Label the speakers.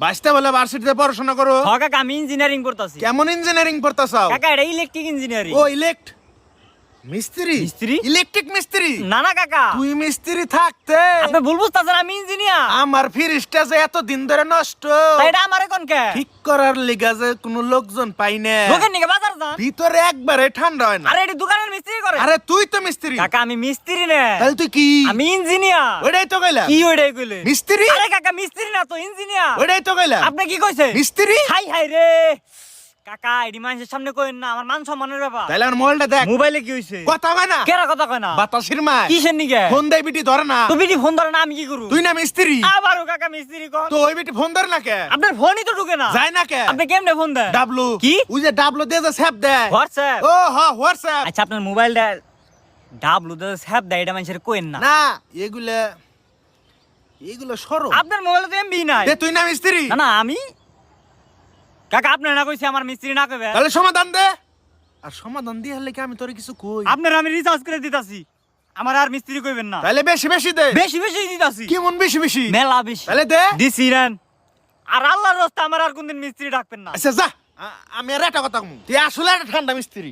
Speaker 1: বাইশটা বলে ভার্সিটিতে পড়াশোনা করো?
Speaker 2: হ কাকা আমি ইঞ্জিনিয়ারিং পড়তাছি।
Speaker 1: কেমন ইঞ্জিনিয়ারিং পড়তাছাও?
Speaker 2: কাকা এটা ইলেকট্রিক ইঞ্জিনিয়ারিং।
Speaker 1: ও মিস্ত্রি?
Speaker 2: মিস্ত্রি?
Speaker 1: ইলেকট্রিক মিস্ত্রি?
Speaker 2: না না কাকা,
Speaker 1: তুই মিস্ত্রি থাকতে
Speaker 2: আপনি ভুল বুঝতাছেন, আমি ইঞ্জিনিয়ার।
Speaker 1: আমার ফ্রিজটা যে এত দিন ধরে নষ্ট,
Speaker 2: তাই এটা আমারে কোন কে
Speaker 1: ঠিক করার লিগা যে কোনো লোকজন পাই না।
Speaker 2: দোকান নিকে বাজার যান,
Speaker 1: ভিতরে একবারে ঠান্ডা হয় না।
Speaker 2: আরে এটা দোকানের মিস্ত্রি করে।
Speaker 1: আরে তুই তো মিস্ত্রি।
Speaker 2: কাকা আমি মিস্ত্রি না,
Speaker 1: তাহলে তুই কি?
Speaker 2: আমি ইঞ্জিনিয়ার।
Speaker 1: ওইটাই তো কইলা।
Speaker 2: কি ওইটাই কইলে?
Speaker 1: মিস্ত্রি?
Speaker 2: আরে কাকা মিস্ত্রি না তো ইঞ্জিনিয়ার।
Speaker 1: ওইটাই তো কইলা।
Speaker 2: আপনি কি কইছে?
Speaker 1: মিস্ত্রি?
Speaker 2: হাই হাই রে কাকা, এডি মানুষের সামনে কইেন না, আমার মান সম্মানের ব্যাপার।
Speaker 1: তাহলে আমার মোবাইলটা দেখ।
Speaker 2: মোবাইলে কি হইছে?
Speaker 1: কথা কয় না।
Speaker 2: কেরা কথা কয় না?
Speaker 1: বাতাসের মায়
Speaker 2: কিসের নিকে?
Speaker 1: ফোন দেয় বিটি ধরে না।
Speaker 2: তো বিটি ফোন ধরে না, আমি কি করু?
Speaker 1: তুই না মিস্ত্রি?
Speaker 2: আবারও কাকা মিস্ত্রি কোন?
Speaker 1: তো ওই বিটি ফোন ধরে না কে?
Speaker 2: আপনার ফোনই তো ঢুকে না।
Speaker 1: যায় না কে?
Speaker 2: আপনি কেমনে ফোন দেন?
Speaker 1: ডাবলু।
Speaker 2: কি?
Speaker 1: ওই যে ডাবলু দিয়ে যে স্যাপ দেয়।
Speaker 2: হোয়াটসঅ্যাপ?
Speaker 1: ও হ্যাঁ হোয়াটসঅ্যাপ।
Speaker 2: আচ্ছা আপনার মোবাইলটা ডাবলু দে স্যাপ দেয়, এটা মানুষের কইেন না।
Speaker 1: না এগুলো সরো।
Speaker 2: আপনার মোবাইলে তো এমবি নাই।
Speaker 1: তুই না মিস্ত্রি?
Speaker 2: না না আমি কাকা, আপনার না কইছে আমার মিস্ত্রি না কইবে।
Speaker 1: তাহলে সমাধান দে। আর সমাধান দিয়ে হলে কি আমি তোরে কিছু কই?
Speaker 2: আপনার আমি রিচার্জ করে দিতাছি, আমার আর মিস্ত্রি কইবেন না।
Speaker 1: তাহলে বেশি বেশি দে।
Speaker 2: বেশি বেশি দিতাছি।
Speaker 1: কেমন বেশি বেশি?
Speaker 2: মেলা বেশি।
Speaker 1: তাহলে দে।
Speaker 2: দিছিলেন। আর আল্লাহর রাস্তা আমার আর কোনদিন মিস্ত্রি ডাকবেন না।
Speaker 1: আচ্ছা যা, আমি আর একটা কথা কমু, তুই আসলে একটা ঠান্ডা মিস্ত্রি।